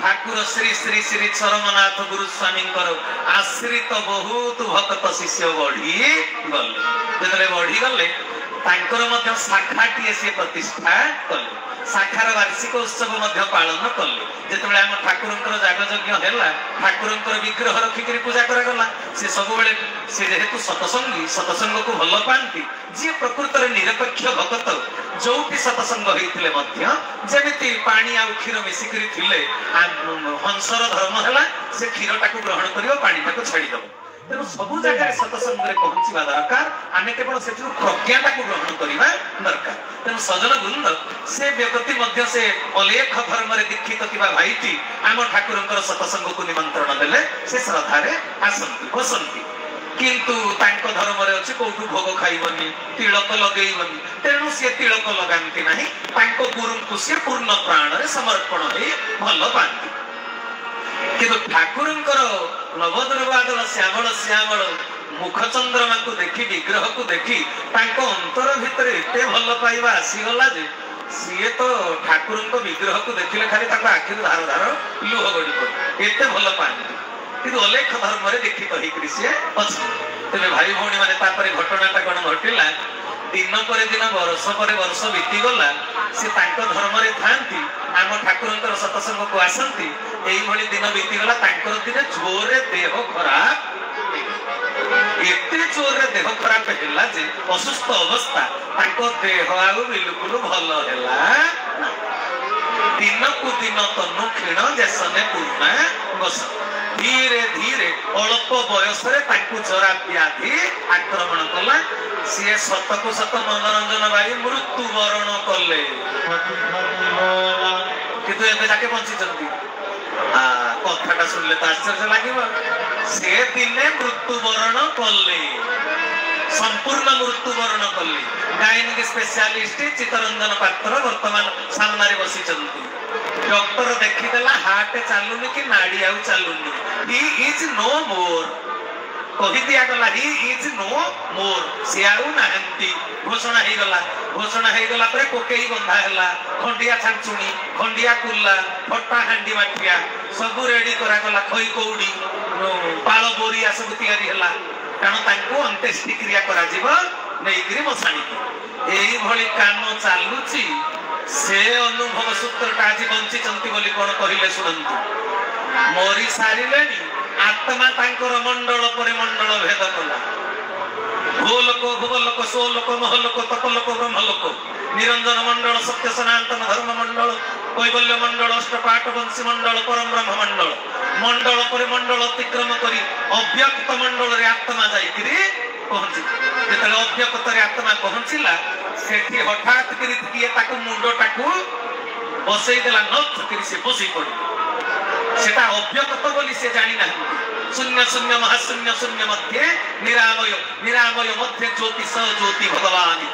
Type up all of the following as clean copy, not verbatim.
ठाकुर श्री श्री श्री चरमनाथ गुरुस्वामी आश्रित बहुत भक्त शिष्य बढ़ी गले जो बढ़ी गले शाखाटी सी प्रतिष्ठा कले शाखार वार्षिक उत्सव पालन कले जो आम ठाकुर जागयज्ञ है ठाकुर विग्रह रखिक पूजा करागला सी सब से जेहेतु सतसंगी सतसंग को भल पाती जी प्रकृत निरपेक्ष भक्त जो सतसंग होते जमी पानी आ क्षीर मिसिक हंसर धर्म है से क्षीर टाक ग्रहण कर पानी टाक छाड़ीदेव तेणु सबू जगह सतसंग पहुंचा दरकार आम केवल से प्रज्ञा को ग्रहण करवा दरकार तेणु सजन वृंद से व्यक्ति से अलेख धर्म दीक्षित थी भाईटी आम ठाकुर सतसंग को निमंत्रण देले से श्रद्धारे आसती बसती किंतु तांको धर्म रे अछि कोठु भोग खाइबनी तिलक लगेइबनी तेणु से तिलक लगांती नाही तांको गुरु को से पूर्ण प्राण रे समर्पण हे भल पांती किंतु ठाकुरंकर नवद्रवादल श्यामल श्यामल मुख चंद्रमा को देखी विग्रह को देखी तांको अंतर भितर एते भल पाइबा आसीगला जे सीए तो ठाकुरंको विग्रह को देखिले खाली तांको आखिर धार धार लुह गड़ी पड़े एते भल पानी किंतु अलेख धर्म रे देखी कहि कृष्य अछि तबे भाई भौणी माने तापरे घटनाटा कोन घटिला दिन पर दिन वर्ष पर वर्ष बीती गला से तांको धर्म रे थांती आम ठाकुरंकर सतसंग को आसंती एई भली दिन बीती गला तांकर दिने जोरे देह खराब एते जोरे देह खराब हैला जे असुस्थ अवस्था तांको देह आउ बिल्कुल भल हैला दिन को दिन तनु क्षीण जैसने पूर्णा बस धीरे धीरे अल्प बयस जरा व्याधि आक्रमण कला सी सत को सत मनोरंजन भाई मृत्यु वरण कले किंतु एबे जाके बंची कथा शुणिले तो आश्चर्य लगे से दिने मृत्यु वरण कले संपूर्ण मृत्यु वरण कले गायनिक स्पेशलिस्ट चित्तरंजन पात्र वर्तमान सामने बसी डॉक्टर देखीदेला हार्ट चलुनी कि नाड़ी आउ चलुनी ही इज नो मोर कही दिया गला ही इज नो मोर से आउ नाहंती घोषणा हे गला परे कोकेई बंधा हैला खंडिया छांचुनी खंडिया कुल्ला फटा हांडी माठिया सब रेडी करा गला खई कौड़ी पाल बोरिया सब तैयारी हैला कारण तांको अंत्येष्टि क्रिया करा जीव नेइकरी मसाणी एई भली कानो चालुची से अनुभव सूत्रटा आज बंची बोली कौन कहले शुणु मरी सारे आत्मा तांकर मंडल पर मंडल भेद कला भूलोक सोलोक महलोक तपलोक ब्रह्मलोक निरंजन मंडल सत्य सनातन धर्म मंडल कैवल्य मंडल अष्टपाठ वंशी मंडल परम ब्रह्म मंडल मंडल पर मंडल अतिक्रम करी अव्यक्त मंडल रे आत्मा जाइकरी पहुंची जेतले अव्यक्त रे आत्मा पहुंचीला सेठी हठात करी किए ताकू मुंडटाकू बसई देला नथ करी से बसी पड़ी सेटा अव्यक्त बोली से जानी नाही शून्य शून्य महाशून्य शून्य मध्य निरामय मध्य ज्योति स ज्योति भगवान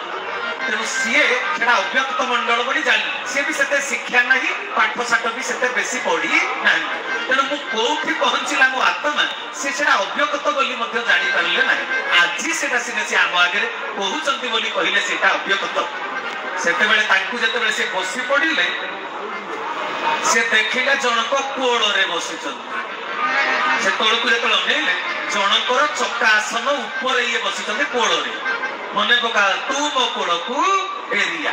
तेणु सीए सेटा अव्यक्त मंडल बोली जानी से भी सेते शिक्षा नाही पाठ साठ भी सेते बेसी पढ़ी नाही तेणु मु कोठी पहुंचीला मो आत्मा से सेटा अव्यक्त बोली मध्य जानी पारले नाही आजी सेटा से आम आगे कहउचंती बोली कहिले सेटा अव्यक्त सेते बेले तांकू जेते बेले से बसी पड़िले से देखिले जनक कोड़ रे बसिचंती से तळकू जेते अनेले जनकर चक्का आसन ऊपर ये बसिचंती कोड़ रे मने पका तू मो कोड़कू एरिया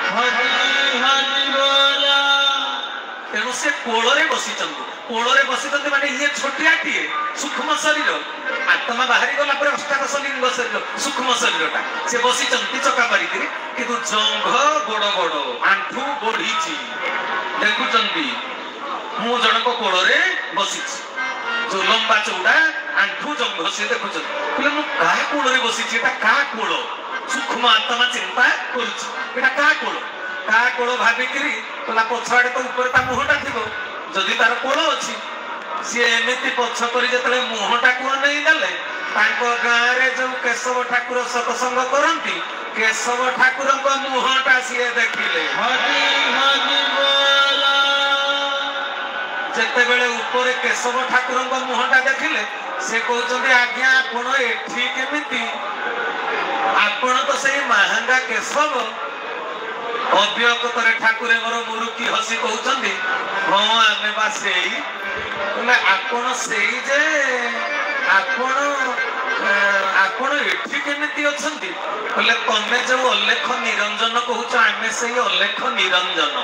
तेणु से कोड़े बसिचंती माने ये छोटियाटिए सूक्ष्म शरीर आत्मा बाहरी गला पर अष्टादश लिंग शरीर सूक्ष्म शरीरटा से बसिचंती चका पारिकरी किंतु जंघ बड़ बड़ आंठू बढ़ीची देखुचंती मु जनक कोड़े बसिची जो लंबा चौड़ा आंठू जंघ से देखुचंती बोले मु का कोड़े बसिची एटा का कोड़ सूक्ष्म आत्मा चिंता करुची एटा का कोड़ भाविकी कहला पछाड़े तो ऊपर ता मुहटा थी जदि तार कोड़ अच्छी सी एमती पछ कर जो मुहटा को नहीं गले गाँव रे जो केशव ठाकुर सत्संग करती केशव ठाकुर मुहटा सी देखिले जिते बेले ऊपर केशव ठाकुर मुहटा देखिले से कहते आज्ञा आपण एठी केमिति आपण तो सही महंगा केशव ଅବ୍ୟକତରେ ଠାକୁରେ ମୋର ମୁରୁକି ହସି କହୁଛନ୍ତି ହଁ ଆମେ ବା ସେଇ କହିଲେ ଆପଣ ସେଇ ଯେ ଆପଣ ଏଠି କେମିତି ଅଛନ୍ତି କହିଲେ ତମେ ଯୋଉ ଅଲେଖ ନିରଞ୍ଜନ କହୁଛ ଆମେ ସେଇ ଅଲେଖ ନିରଞ୍ଜନ।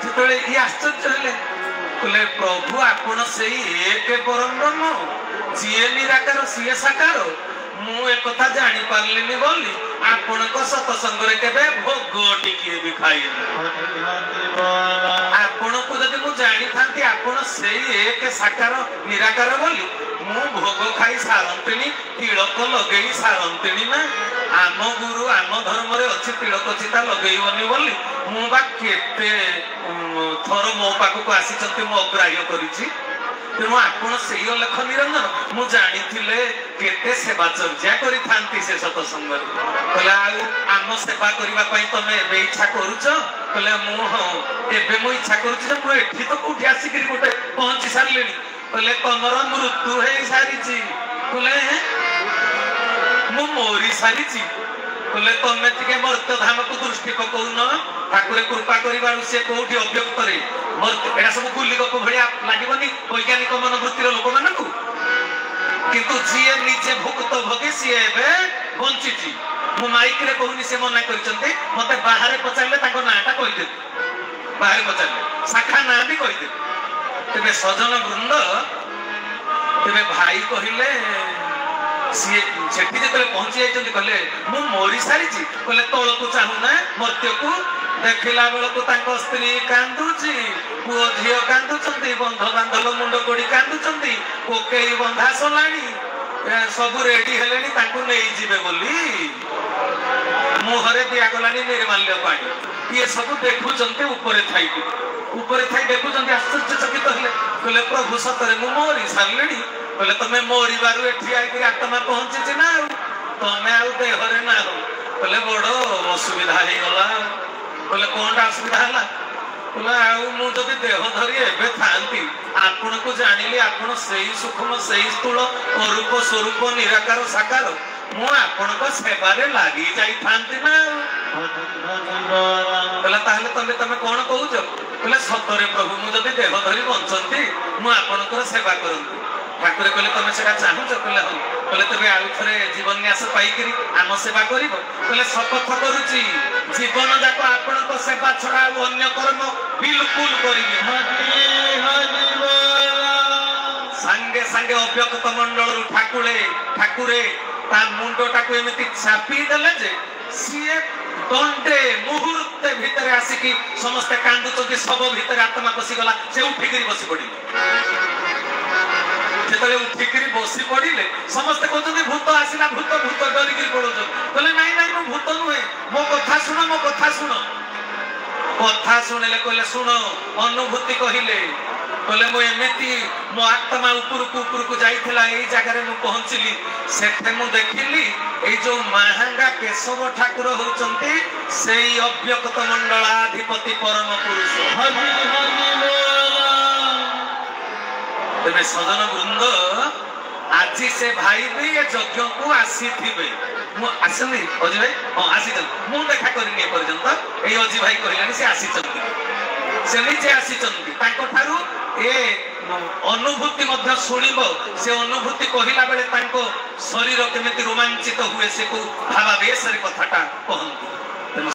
ଯେତେବେଳେ ଇଏ ଆଶ୍ଚର୍ଯ୍ୟ ହେଲେ କହିଲେ ପ୍ରଭୁ ଆପଣ ସେଇ ଏକ ପରମ ବ୍ରହ୍ମ ଯିଏ ନିରାକାର ସିଏ ସାକାର ମୁଁ ଏକଥା ଜାଣିପାରିଲିନି ବୋଲି ଆପଣଙ୍କ ସତସଙ୍ଗରେ କେବେ ଭୋଗ ଟିକିଏ ବି ଖାଇନି। ଆପଣଙ୍କୁ ଯଦି ମୁଁ ଜାଣିଥାନ୍ତି ଆପଣ ସେଇ ଏକ ସାକାର ନିରାକାର ବୋଲି ମୁଁ ଭୋଗ ଖାଇ ସାରନ୍ତିନି ତିଳକ ଲଗେଇ ସାରନ୍ତିନି ନା। ଆମ ଗୁରୁ ଆମ ଧର୍ମରେ ଅଛି ତିଳକ ଚିତା ଲଗେଇବନି ବୋଲି ମୁଁ ବା କେତେ ଥର ମୋ ପାଖକୁ ଆସିଛନ୍ତି ମୁଁ ଅଗ୍ରାହ୍ୟ କରିଛି। ତେଣୁ ଆପଣ ସେଇ ଅଲେଖ ନିରଞ୍ଜନ ମୁଁ ଜାଣିଥିଲେ କେତେ ସେବା ଚର୍ଚ୍ଚା କରିଥାନ୍ତି ସେ ସତସଙ୍ଗରେ। କହିଲେ ଆଉ ଆମ ସେବା କରିବା ପାଇଁ ତମେ ଏବେ ଇଚ୍ଛା କରୁଛ କହିଲେ ମୁଁ ହଁ ଏବେ ମୁଁ ଇଚ୍ଛା କରୁଛି ଯେ ମୁଁ ଏଠି ତ କୋଉଠି ଆସିକିରି ଗୋଟେ ପହଞ୍ଚି ସାରିଲିଣି। କହିଲେ ତମର ମୃତ୍ୟୁ ହେଇ ସାରିଛି କହିଲେ ମୁଁ ମରି ସାରିଛି କହିଲେ ତମେ ଟିକେ ମର୍ତ୍ୟ ଧାମକୁ ଦୃଷ୍ଟି ପକଉନ ଠାକୁରେ କୃପା କରିବାରୁ ସେ କୋଉଠି ଅବ୍ୟକ୍ତରେ ଏଟା ସବୁ ଗୁଲି ଗପ ଭଳିଆ ଲାଗିବନି ବୈଜ୍ଞାନିକ ମନୋବୃତ୍ତିର ଲୋକମାନଙ୍କୁ। କିନ୍ତୁ ଯିଏ ନିଜେ ଭୁକ୍ତ ଭୋଗୀ ସିଏ ଏବେ ବଞ୍ଚିଛି। ମୁଁ ମାଇକରେ କହୁନି ସେ ମନା କରିଛନ୍ତି ମତେ ବାହାରେ ପଚାରିଲେ ତାଙ୍କ ନାଁଟା କହିଦେବି ବାହାରେ ପଚାରିଲେ ଶାଖା ନାଁ ବି କହିଦେବି। ତେବେ ସଜନ ବୃନ୍ଦ ତେବେ ଭାଇ କହିଲେ ସିଏ ସେଠି ଯେତେବେଳେ ପହଞ୍ଚି ଯାଇଛନ୍ତି କହିଲେ ମୁଁ ମରି ସାରିଛି କହିଲେ ତଳକୁ ଚାହୁଁନା ମର୍ତ୍ତ୍ୟକୁ ଦେଖିଲା ବେଳକୁ ତାଙ୍କ ସ୍ତ୍ରୀ କାନ୍ଦୁଛି ପୁଅ ଝିଅ କାନ୍ଦୁଛନ୍ତି ବନ୍ଧ ବାନ୍ଧବ ମୁଣ୍ଡ କୋଡି କାନ୍ଦୁଛନ୍ତି କୋକେଇ ବନ୍ଧା ସଲାଣି ସବୁ ରେଡି ହେଲେଣି ତାଙ୍କୁ ନେଇଯିବେ ବୋଲି ମୁହଁରେ ଦିଆଗଲାଣି ନିର୍ମାଲ୍ୟ ପାଣି। ଇଏ ସବୁ ଦେଖୁଛନ୍ତି ଉପରେ ଥାଇ ଦେଖୁଛନ୍ତି ଆଶ୍ଚର୍ଯ୍ୟଚକିତ ହେଲେ କହିଲେ ପ୍ରଭୁ ସତରେ ମୁଁ ମରି ସାରିଲିଣି କହିଲେ ତମେ ମରିବାରୁ ଏଠି ଆଇକି ଆତ୍ମା ପହଞ୍ଚିଛି ନା ଆଉ ତମେ ଆଉ ଦେହରେ ନାହ। କହିଲେ ବଡ ଅସୁବିଧା ହେଇଗଲା। କହିଲେ କଣଟା ଅସୁବିଧା ହେଲା କହିଲେ ଆଉ ମୁଁ ଯଦି ଦେହ ଧରି ଏବେ ଥାନ୍ତି ଆପଣଙ୍କୁ ଜାଣିଲି ଆପଣ ସେଇ ସୂକ୍ଷ୍ମ ସେଇ ସ୍ଥୂଳ ଅରୂପ ସ୍ୱରୂପ ନିରାକାର ସାକାର ମୁଁ ଆପଣଙ୍କ ସେବାରେ ଲାଗି ଯାଇଥାନ୍ତି ନା। କହିଲେ ତାହେଲେ ତମେ କଣ କହୁଛ କହିଲେ ସତରେ ପ୍ରଭୁ ମୁଁ ଯଦି ଦେହ ଧରି ବଞ୍ଚନ୍ତି ମୁଁ ଆପଣଙ୍କର ସେବା କରନ୍ତି। ଠାକୁରେ କହିଲେ ତମେ ସେଟା ଚାହୁଁଛ କହିଲେ ହଉ କହିଲେ ତେବେ ଆଉ ଥରେ ଜୀବନ୍ୟାସ ପାଇକିରି ଆମ ସେବା କରିବ କହିଲେ ଶପଥ କରୁଛି ଜୀବନ ଯାକ ଆପଣଙ୍କ ସେବା ଛଡା ଆଉ ଅନ୍ୟ କର୍ମ ବିଲକୁଲ କରିବି। ସାଙ୍ଗେ ସାଙ୍ଗେ ଅବ୍ୟକ୍ତ ମଣ୍ଡଳରୁ ଠାକୁରେ ତା ମୁଣ୍ଡଟାକୁ ଏମିତି ଚାପି ଦେଲେ ଯେ ସିଏ ଦଣ୍ଡେ ମୁହୂର୍ତ୍ତେ ଭିତରେ ଆସିକି ସମସ୍ତେ କାନ୍ଦୁଛନ୍ତି ଶବ ଭିତରେ ଆତ୍ମା ପଶିଗଲା ସେ ଉଠିକିରି ବସି ପଡିଲେ। ଯେତେବେଳେ ଉଠିକିରି ବସି ପଡିଲେ ସମସ୍ତେ କହୁଛନ୍ତି ଭୂତ ଆସିଲା ଭୂତ ଡରିକିରି ପଡୁଛନ୍ତି। କହିଲେ ନାଇଁ ନାଇଁ ମୁଁ ଭୂତ ନୁହେଁ ମୋ କଥା ଶୁଣ କଥା ଶୁଣିଲେ କହିଲେ ଶୁଣ ଅନୁଭୂତି କହିଲେ ମୁଁ ଏମିତି ମୋ ଆତ୍ମା ଉପରକୁ ଯାଇଥିଲା ଏଇ ଜାଗାରେ ମୁଁ ପହଞ୍ଚିଲି ସେଠି ମୁଁ ଦେଖିଲି ଏଇ ଯୋଉ ମାହାଙ୍ଗା କେଶବ ଠାକୁର ହଉଛନ୍ତି ସେଇ ଅବ୍ୟକ୍ତ ମଣ୍ଡଳାଧିପତି ପରମ ପୁରୁଷ। ତେବେ ସଜନ ବୃନ୍ଦ ଆଜି ସେ ଭାଇ ବି ଏ ଯଜ୍ଞକୁ ଆସିଥିବେ। ମୁଁ ଆସିଲି ଅଜି ଭାଇ ହଁ ଆସିଛନ୍ତି ମୁଁ ଦେଖା କରିନି ଏପର୍ଯ୍ୟନ୍ତ ଏଇ ଅଜି ଭାଇ କହିଲାନି ସେ ଆସିଛନ୍ତି ସେ ନିଜେ ଆସିଛନ୍ତି ତାଙ୍କ ଠାରୁ ଏ ଅନୁଭୂତି ମଧ୍ୟ ଶୁଣିବ ସେ ଅନୁଭୂତି କହିଲା ବେଳେ ତାଙ୍କ ଶରୀର କେମିତି ରୋମାଞ୍ଚିତ ହୁଏ ସେ ଭାବାବେଶରେ କଥାଟା କହନ୍ତି।